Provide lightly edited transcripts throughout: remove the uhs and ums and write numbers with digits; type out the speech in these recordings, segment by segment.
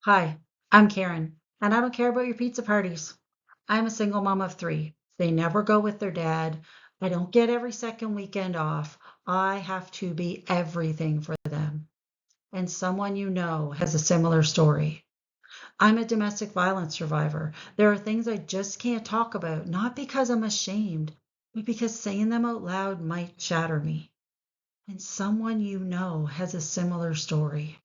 Hi, I'm Karen, and I don't care about your pizza parties. I'm a single mom of three. They never go with their dad. I don't get every second weekend off. I have to be everything for them. And someone you know has a similar story. I'm a domestic violence survivor. There are things I just can't talk about, not because I'm ashamed, but because saying them out loud might shatter me. And someone you know has a similar story.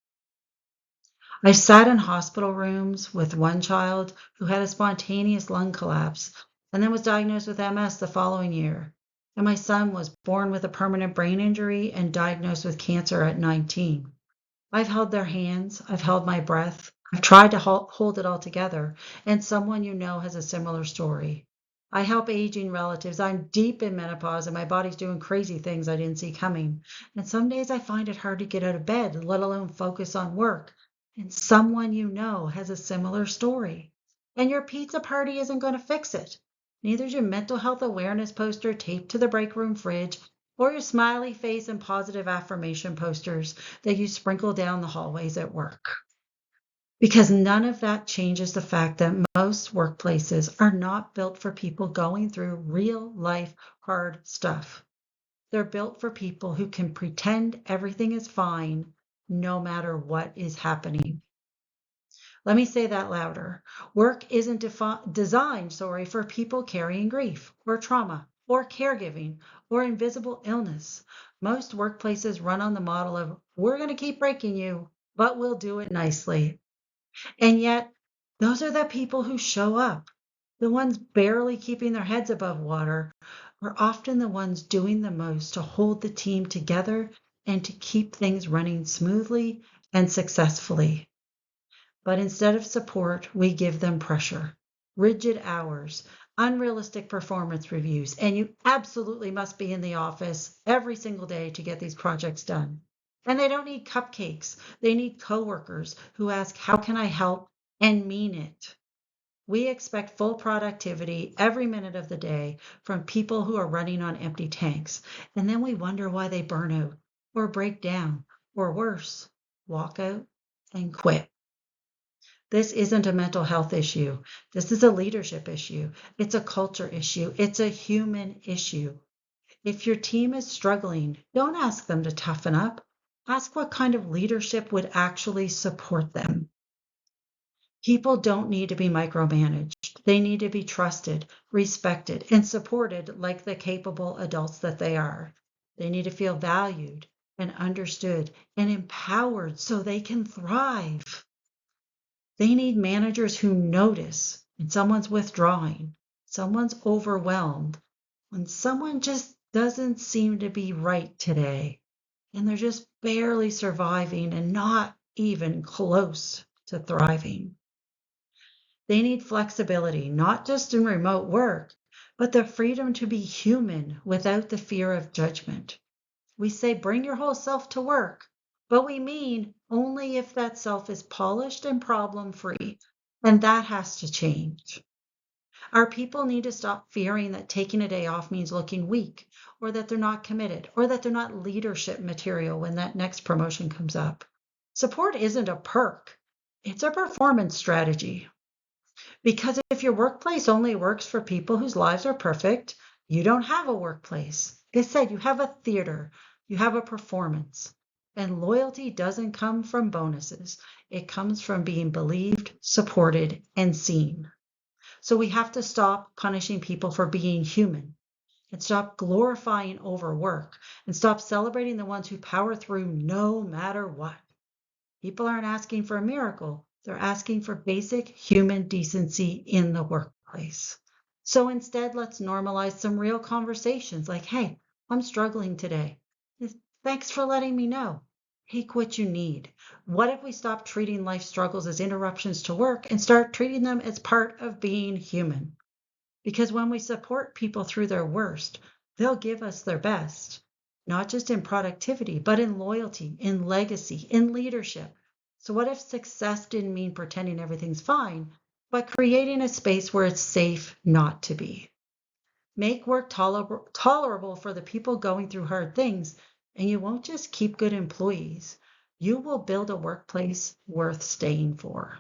I sat in hospital rooms with one child who had a spontaneous lung collapse and then was diagnosed with MS the following year. And my son was born with a permanent brain injury and diagnosed with cancer at 19. I've held their hands, I've held my breath, I've tried to hold it all together, and someone you know has a similar story. I help aging relatives. I'm deep in menopause and my body's doing crazy things I didn't see coming. And some days I find it hard to get out of bed, let alone focus on work. And someone you know has a similar story. And your pizza party isn't going to fix it. Neither is your mental health awareness poster taped to the break room fridge or your smiley face and positive affirmation posters that you sprinkle down the hallways at work. Because none of that changes the fact that most workplaces are not built for people going through real life hard stuff. They're built for people who can pretend everything is fine no matter what is happening. Let me say that louder. Work isn't designed, for people carrying grief or trauma or caregiving or invisible illness. Most workplaces run on the model of, we're going to keep breaking you, but we'll do it nicely. And yet, those are the people who show up. The ones barely keeping their heads above water are often the ones doing the most to hold the team together and to keep things running smoothly and successfully. But instead of support, we give them pressure, rigid hours, unrealistic performance reviews, and you absolutely must be in the office every single day to get these projects done. And they don't need cupcakes. They need coworkers who ask, how can I help? And mean it. We expect full productivity every minute of the day from people who are running on empty tanks. And then we wonder why they burn out or break down or worse, walk out and quit. This isn't a mental health issue. This is a leadership issue. It's a culture issue. It's a human issue. If your team is struggling, don't ask them to toughen up. Ask what kind of leadership would actually support them. People don't need to be micromanaged. They need to be trusted, respected, and supported like the capable adults that they are. They need to feel valued and understood and empowered so they can thrive. They need managers who notice when someone's withdrawing, someone's overwhelmed, when someone just doesn't seem to be right today, and they're just barely surviving and not even close to thriving. They need flexibility, not just in remote work, but the freedom to be human without the fear of judgment. We say, bring your whole self to work, but we mean only if that self is polished and problem free. And that has to change. Our people need to stop fearing that taking a day off means looking weak, or that they're not committed, or that they're not leadership material when that next promotion comes up. Support isn't a perk, it's a performance strategy. Because if your workplace only works for people whose lives are perfect, you don't have a workplace. Instead, you have a theater, you have a performance. And loyalty doesn't come from bonuses. It comes from being believed, supported, and seen. So we have to stop punishing people for being human and stop glorifying overwork and stop celebrating the ones who power through no matter what. People aren't asking for a miracle. They're asking for basic human decency in the workplace. So instead, let's normalize some real conversations like, hey, I'm struggling today. Thanks for letting me know. Take what you need. What if we stop treating life struggles as interruptions to work and start treating them as part of being human? Because when we support people through their worst, they'll give us their best, not just in productivity, but in loyalty, in legacy, in leadership. So, what if success didn't mean pretending everything's fine, but creating a space where it's safe not to be? Make work tolerable for the people going through hard things, and you won't just keep good employees. you will build a workplace worth staying for.